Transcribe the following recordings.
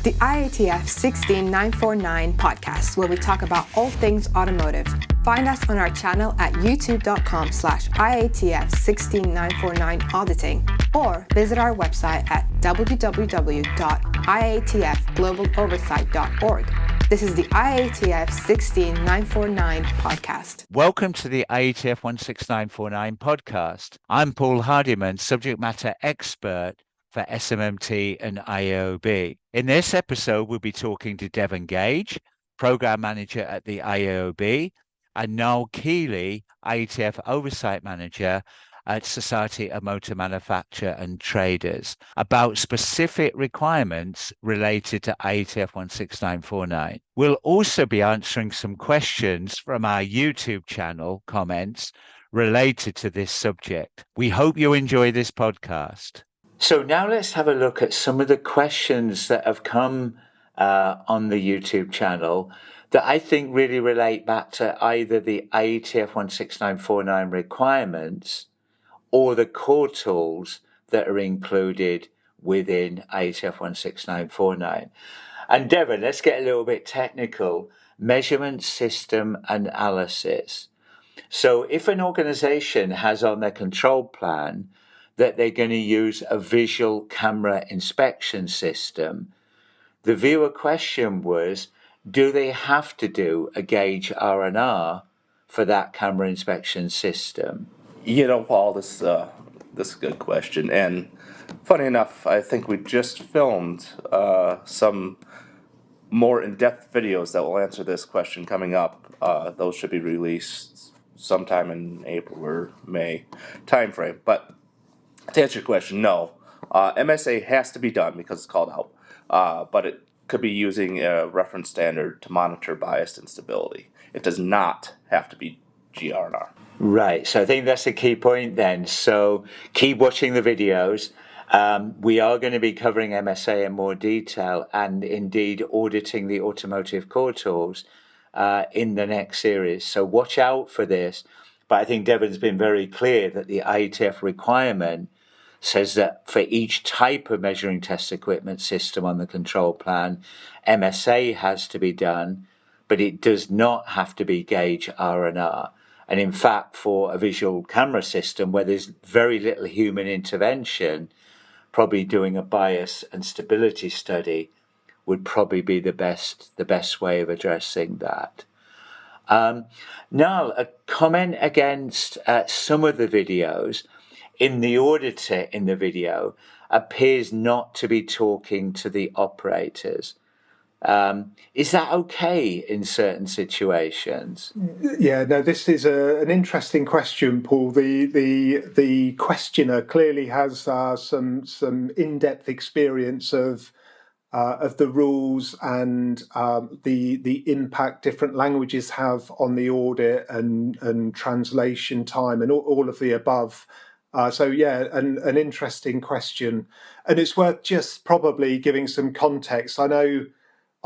the IATF 16949 podcast, where we talk about all things automotive. Find us on our channel at youtube.com/IATF 16949 auditing, or visit our website at www.iatfglobaloversight.org. This is the IATF 16949 podcast. Welcome to the IATF 16949 podcast. I'm Paul Hardiman, subject matter expert for SMMT and IAOB. In this episode, we'll be talking to Devon Gage, Program Manager at the IAOB, and Noel Keeley, IATF Oversight Manager at Society of Motor Manufacture and Traders, about specific requirements related to IATF 16949. We'll also be answering some questions from our YouTube channel comments related to this subject. We hope you enjoy this podcast. So now let's have a look at some of the questions that have come on the YouTube channel that I think really relate back to either the IATF 16949 requirements or the core tools that are included within IATF 16949. And Devon, let's get a little bit technical. Measurement system analysis. So if an organization has on their control plan that they're going to use a visual camera inspection system, the viewer question was, do they have to do a gauge R&R for that camera inspection system? You know, Paul, this is a good question. And funny enough, I think we just filmed some more in-depth videos that will answer this question coming up. Those should be released sometime in April or May timeframe. But to answer your question, no. MSA has to be done because it's called out. But it could be using a reference standard to monitor bias and stability. It does not have to be GR&R. Right, so I think that's a key point then. So keep watching the videos. We are going to be covering MSA in more detail and indeed auditing the automotive core tools in the next series. So watch out for this. But I think Devon's been very clear that the IATF requirement says that for each type of measuring test equipment system on the control plan, MSA has to be done, but it does not have to be gauge R&R. And in fact, for a visual camera system where there's very little human intervention, probably doing a bias and stability study would probably be the best way of addressing that. Now, a comment against some of the videos. In the auditor in the video appears not to be talking to the operators. Is that okay in certain situations? Yeah, no, this is an interesting question, Paul. The questioner clearly has some in-depth experience of the rules and the impact different languages have on the audit and translation time and all of the above. So yeah, an interesting question, and it's worth just probably giving some context. I know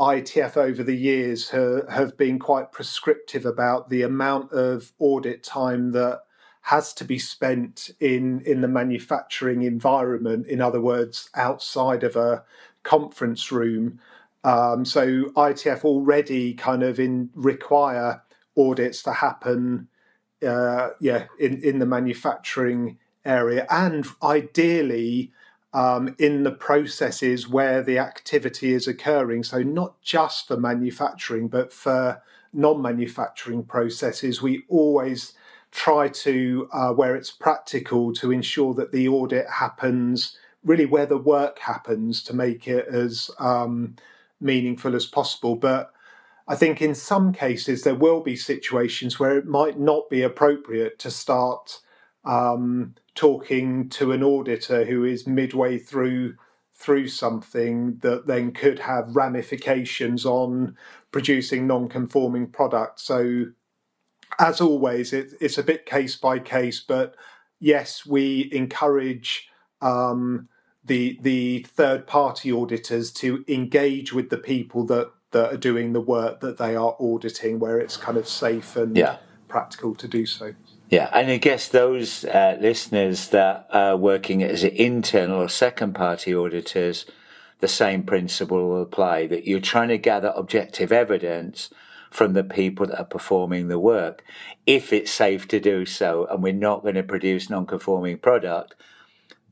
IATF over the years have been quite prescriptive about the amount of audit time that has to be spent in the manufacturing environment. In other words, outside of a conference room. So IATF already kind of require audits to happen, in the manufacturing area, and ideally in the processes where the activity is occurring. So not just for manufacturing, but for non-manufacturing processes, we always try to, where it's practical, to ensure that the audit happens really where the work happens to make it as meaningful as possible. But I think in some cases there will be situations where it might not be appropriate to start talking to an auditor who is midway through something that then could have ramifications on producing non-conforming products. So as always, it's a bit case by case, but yes, we encourage the third-party auditors to engage with the people that are doing the work that they are auditing, where it's kind of safe and practical to do so. Yeah, and I guess those listeners that are working as internal or second-party auditors, the same principle will apply, that you're trying to gather objective evidence from the people that are performing the work, if it's safe to do so, and we're not going to produce non-conforming product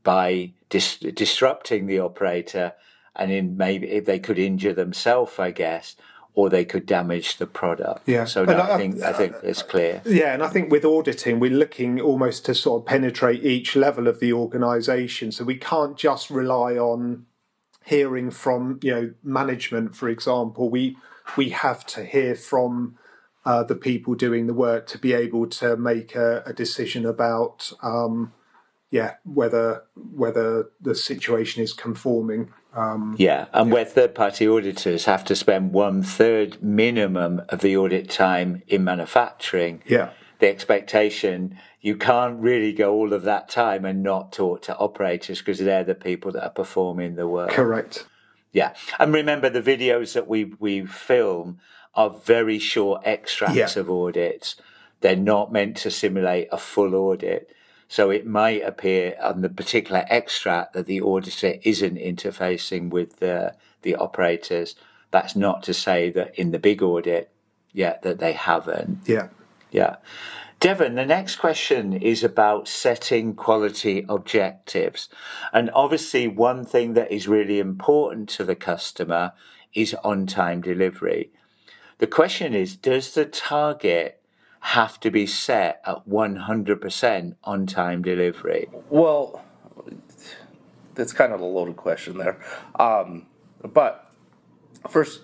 by disrupting the operator, and maybe if they could injure themselves, I guess, or they could damage the product. Yeah. So no, I think it's clear. Yeah, and I think with auditing, we're looking almost to sort of penetrate each level of the organisation. So we can't just rely on hearing from management, for example. We have to hear from the people doing the work to be able to make a decision about whether the situation is conforming. Where third-party auditors have to spend 1/3 minimum of the audit time in manufacturing. Yeah. The expectation, you can't really go all of that time and not talk to operators, because they're the people that are performing the work. Correct. Yeah. And remember, the videos that we film are very short extracts of audits. They're not meant to simulate a full audit. So it might appear on the particular extract that the auditor isn't interfacing with the operators. That's not to say that in the big audit, that they haven't. Yeah. Devon, the next question is about setting quality objectives. And obviously, one thing that is really important to the customer is on-time delivery. The question is, does the target have to be set at 100% on-time delivery? Well, that's kind of a loaded question there. But first,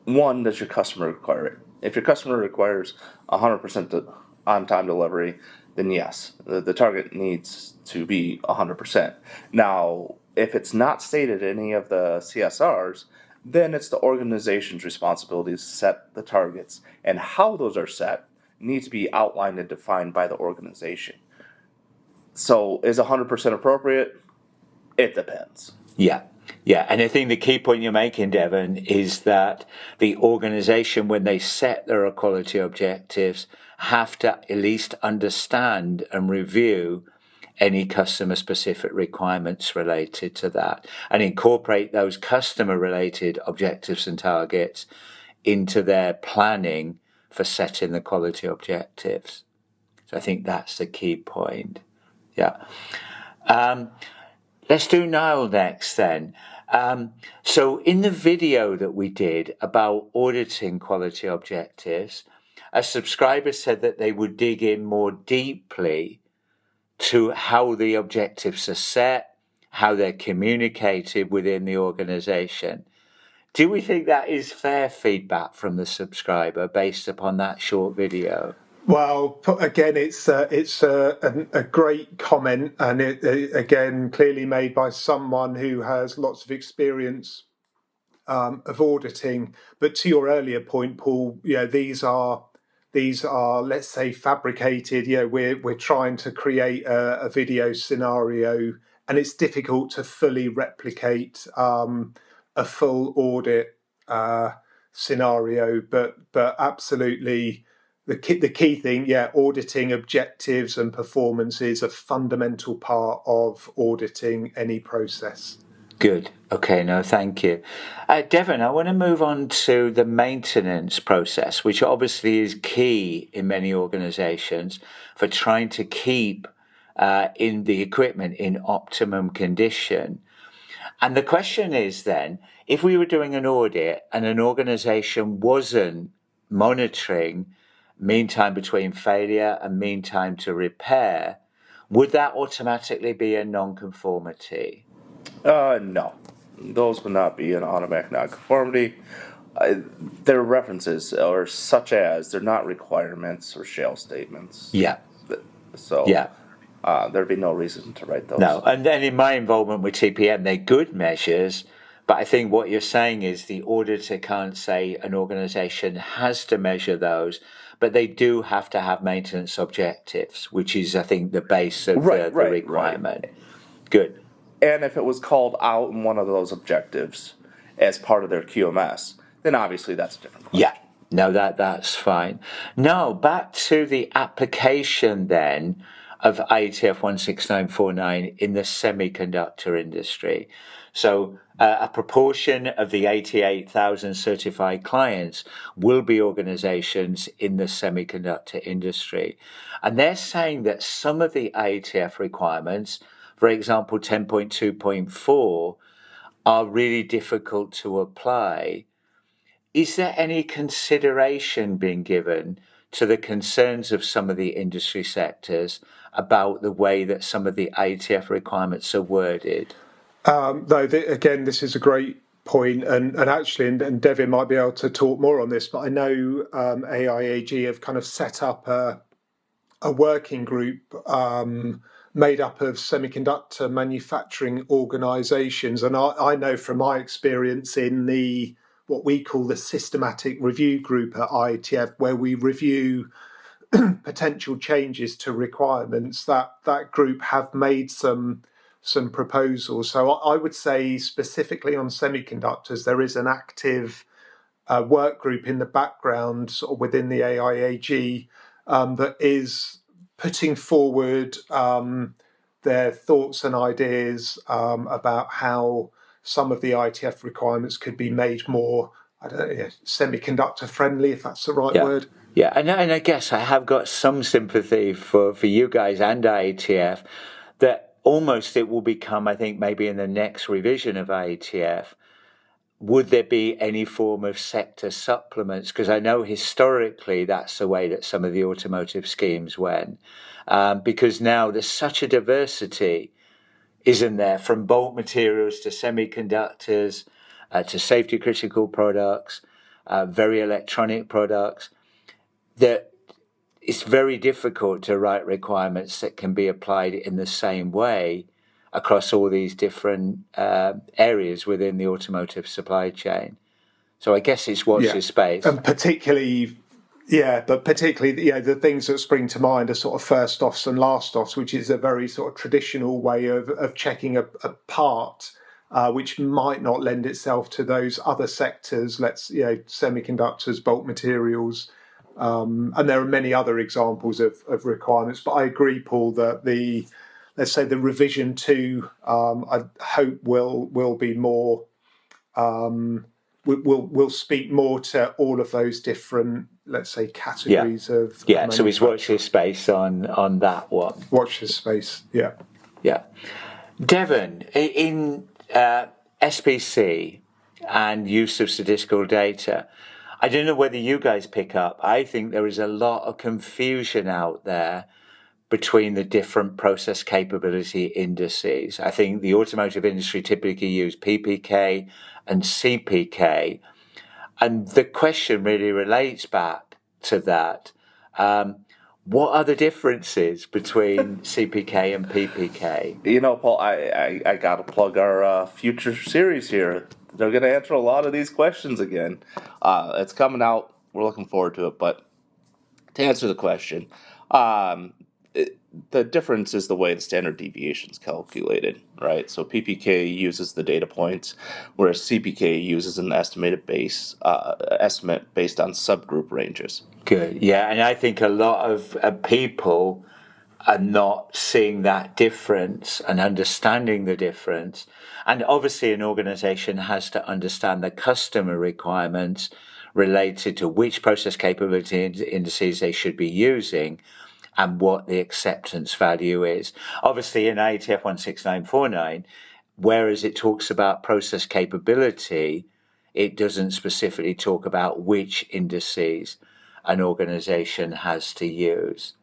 one, does your customer require it? If your customer requires 100% on-time delivery, then yes, the target needs to be 100%. Now, if it's not stated in any of the CSRs, then it's the organization's responsibility to set the targets, and how those are set need to be outlined and defined by the organization. So is 100% appropriate? It depends. Yeah. And I think the key point you're making, Devon, is that the organization, when they set their quality objectives, have to at least understand and review any customer-specific requirements related to that, and incorporate those customer-related objectives and targets into their planning for setting the quality objectives. So I think that's the key point. Yeah. Let's do Niall next then. So in the video that we did about auditing quality objectives, a subscriber said that they would dig in more deeply to how the objectives are set, how they're communicated within the organization. Do we think that is fair feedback from the subscriber based upon that short video? Well, again, it's a great comment, and it again clearly made by someone who has lots of experience of auditing. But to your earlier point, Paul, these are let's say fabricated. We're trying to create a video scenario, and it's difficult to fully replicate a full audit scenario. But absolutely. The key thing, auditing objectives and performance is a fundamental part of auditing any process. Good. Okay, no, thank you. Devon, I want to move on to the maintenance process, which obviously is key in many organizations for trying to keep in the equipment in optimum condition. And the question is then, if we were doing an audit and an organization wasn't monitoring mean time between failure and mean time to repair, would that automatically be a non-conformity? No. Those would not be an automatic non-conformity. Their references are such as they're not requirements or shall statements. Yeah. So there'd be no reason to write those. No, and then in my involvement with TPM, they're good measures, but I think what you're saying is the auditor can't say an organization has to measure those, but they do have to have maintenance objectives, which is, I think, the base of the requirement. Right. Good. And if it was called out in one of those objectives as part of their QMS, then obviously that's a different question. Yeah, no, that's fine. Now, back to the application then of IATF 16949 in the semiconductor industry. So a proportion of the 88,000 certified clients will be organizations in the semiconductor industry. And they're saying that some of the IATF requirements, for example, 10.2.4, are really difficult to apply. Is there any consideration being given to the concerns of some of the industry sectors about the way that some of the IATF requirements are worded? Again, this is a great point, and actually, and Devin might be able to talk more on this, but I know AIAG have kind of set up a working group made up of semiconductor manufacturing organisations, and I know from my experience in the what we call the systematic review group at IATF, where we review potential changes to requirements, that group have made some proposals. So I would say specifically on semiconductors, there is an active work group in the background, sort of within the AIAG, that is putting forward their thoughts and ideas about how some of the ITF requirements could be made more, I don't know, semiconductor friendly, if that's the right word. Yeah, and I guess I have got some sympathy for you guys and IATF that almost it will become, I think, maybe in the next revision of IATF, would there be any form of sector supplements? Because I know historically that's the way that some of the automotive schemes went. Because now there's such a diversity, isn't there, from bulk materials to semiconductors, to safety critical products, very electronic products, that it's very difficult to write requirements that can be applied in the same way across all these different areas within the automotive supply chain. So I guess it's watch this space. And particularly, the things that spring to mind are sort of first offs and last offs, which is a very sort of traditional way of checking a part, which might not lend itself to those other sectors, semiconductors, bulk materials. And there are many other examples of requirements. But I agree, Paul, that the revision 2, I hope will be more, will speak more to all of those different, let's say, categories of so it's watch this space on that one. Watch this space, yeah. Devin, in SPC and use of statistical data, I don't know whether you guys pick up. I think there is a lot of confusion out there between the different process capability indices. I think the automotive industry typically use PPK and CPK. And the question really relates back to that. What are the differences between CPK and PPK? You know, Paul, I got to plug our future series here. They're going to answer a lot of these questions again. It's coming out. We're looking forward to it. But to answer the question, the difference is the way the standard deviation is calculated, right? So PPK uses the data points, whereas CPK uses an estimate based on subgroup ranges. Good. Yeah, and I think a lot of people are not seeing that difference and understanding the difference. And obviously an organization has to understand the customer requirements related to which process capability indices they should be using and what the acceptance value is. Obviously in IATF 16949, whereas it talks about process capability, it doesn't specifically talk about which indices an organization has to use.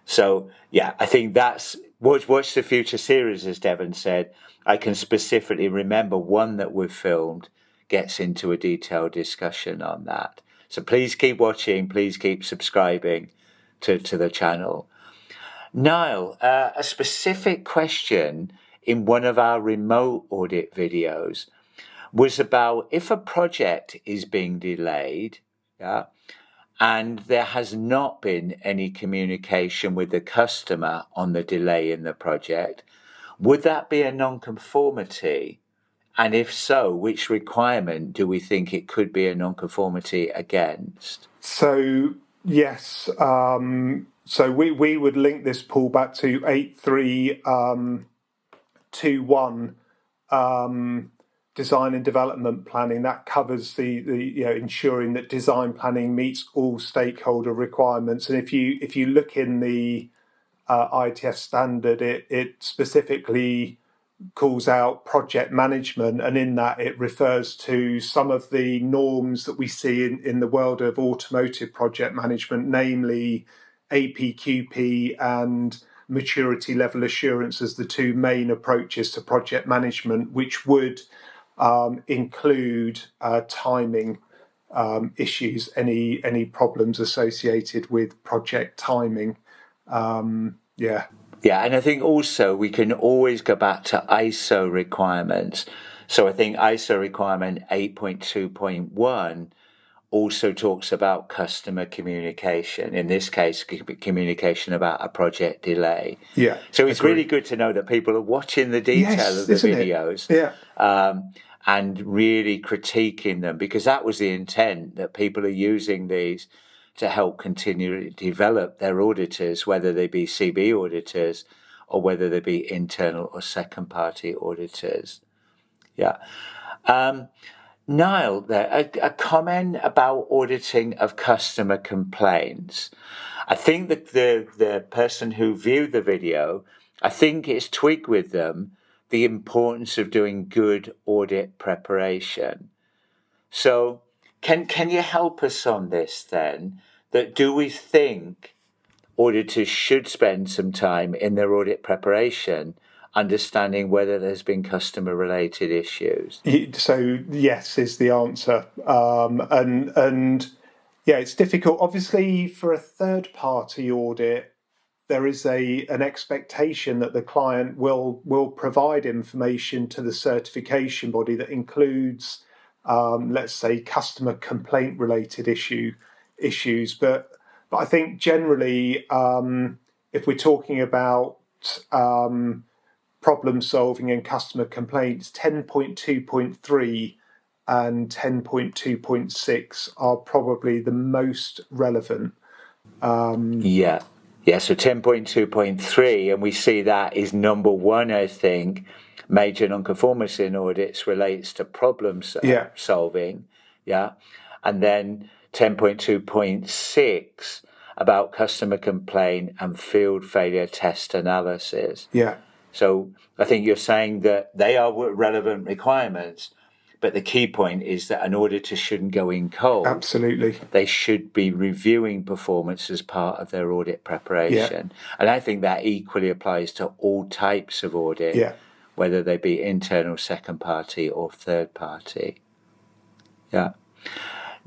So, I think that's watch the future series, as Devin said. I can specifically remember one that we've filmed gets into a detailed discussion on that. So please keep watching. Please keep subscribing to the channel. Niall, a specific question in one of our remote audit videos was about if a project is being delayed, and there has not been any communication with the customer on the delay in the project, would that be a non-conformity? And if so, which requirement do we think it could be a non-conformity against? So, yes. So we would link this, Paul, back to 8321 design and development planning, that covers the ensuring that design planning meets all stakeholder requirements. And if you look in the IATF standard, it specifically calls out project management, and in that it refers to some of the norms that we see in the world of automotive project management, namely APQP and maturity level assurance as the two main approaches to project management, which would include timing issues, any problems associated with project timing. Yeah, and I think also we can always go back to ISO requirements. So I think ISO requirement 8.2.1 also talks about customer communication, in this case, communication about a project delay. Yeah. So it's really good to know that people are watching the detail of the videos. And really critiquing them, because that was the intent, that people are using these to help continue to develop their auditors, whether they be CB auditors or whether they be internal or second party auditors. Yeah. Niall, there a comment about auditing of customer complaints. I think that the person who viewed the video, I think it's twigged with them the importance of doing good audit preparation. So can you help us on this then? That do we think auditors should spend some time in their audit preparation understanding whether there's been customer related issues? So yes is the answer. And yeah, it's difficult. Obviously, for a third party audit, there is an expectation that the client will provide information to the certification body that includes, let's say, customer complaint related issues. But I think generally, if we're talking about problem solving and customer complaints, 10.2.3 and 10.2.6 are probably the most relevant. Yeah, so 10.2.3, and we see that is number one, I think. Major non-conformance in audits relates to problem solving. Yeah. And then 10.2.6 about customer complaint and field failure test analysis. Yeah. So I think you're saying that they are relevant requirements, but the key point is that an auditor shouldn't go in cold. Absolutely. They should be reviewing performance as part of their audit preparation. Yeah. And I think that equally applies to all types of audit, whether they be internal, second party or third party. Yeah.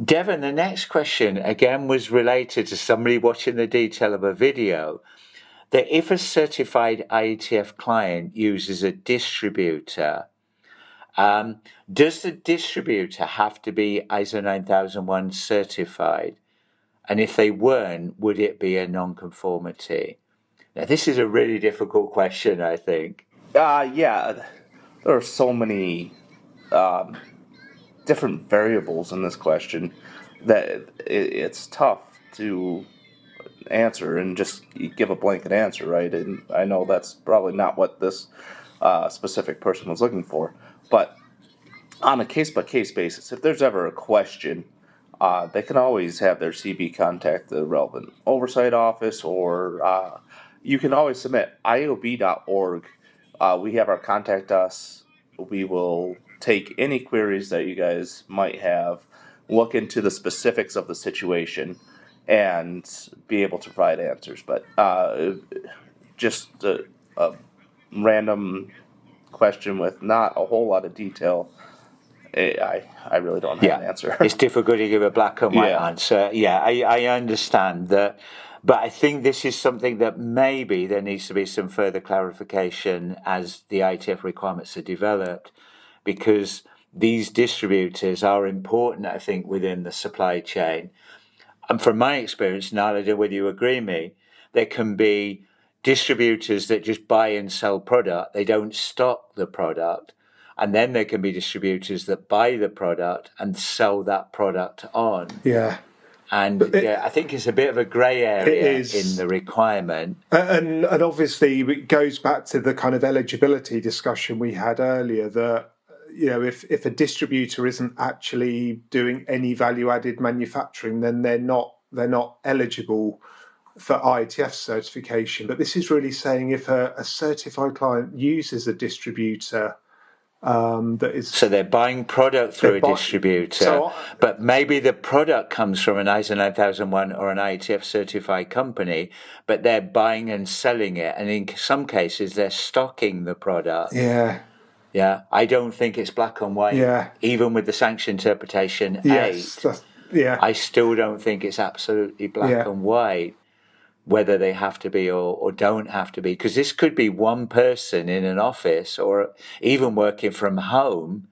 Devon, the next question again was related to somebody watching the detail of a video, that if a certified IATF client uses a distributor, does the distributor have to be ISO 9001 certified? And if they weren't, would it be a non-conformity? Now, this is a really difficult question, I think. Yeah, there are so many different variables in this question that it's tough to answer and just give a blanket answer, right? And I know that's probably not what this specific person was looking for, but on a case-by-case basis, if there's ever a question, they can always have their CB contact the relevant oversight office, or you can always submit IOB.org. We have our contact us. We will take any queries that you guys might have, look into the specifics of the situation, and be able to provide answers. But just a random question with not a whole lot of detail, I really don't have an answer. It's difficult to give a black and white answer. Yeah, I understand that. But I think this is something that maybe there needs to be some further clarification as the IATF requirements are developed, because these distributors are important, I think, within the supply chain. And from my experience, Niall, I don't know whether you agree with me, there can be distributors that just buy and sell product. They don't stock the product. And then there can be distributors that buy the product and sell that product on. Yeah. And I think it's a bit of a grey area in the requirement. And obviously it goes back to the kind of eligibility discussion we had earlier, that if a distributor isn't actually doing any value-added manufacturing, then they're not eligible for IATF certification. But this is really saying if a certified client uses a distributor, so they're buying product through a distributor, but maybe the product comes from an ISO 9001 or an IATF certified company, but they're buying and selling it, and in some cases they're stocking the product. I don't think it's black and white. Even with the sanction interpretation 8, I still don't think it's absolutely black and white whether they have to be or don't have to be, because this could be one person in an office or even working from home,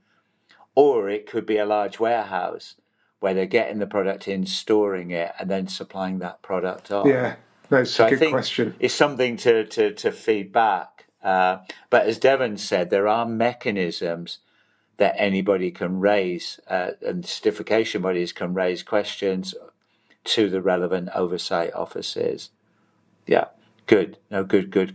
or it could be a large warehouse where they're getting the product in, storing it, and then supplying that product on. That's a good question. It's something to feed back. But as Devon said, there are mechanisms that anybody can raise, and certification bodies can raise questions to the relevant oversight offices. Good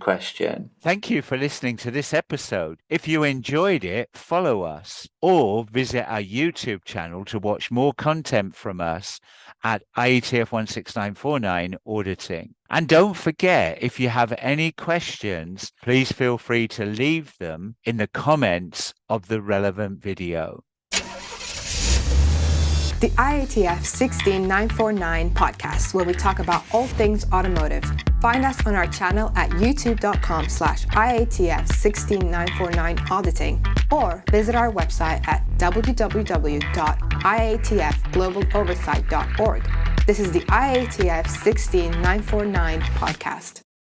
question. Thank you for listening to this episode. If you enjoyed it, follow us or visit our YouTube channel to watch more content from us at IATF 16949 Auditing. And don't forget, if you have any questions, please feel free to leave them in the comments of the relevant video. The IATF 16949 podcast, where we talk about all things automotive. Find us on our channel at youtube.com/IATF 16949 Auditing, or visit our website at www.iatfglobaloversight.org. This is the IATF 16949 podcast.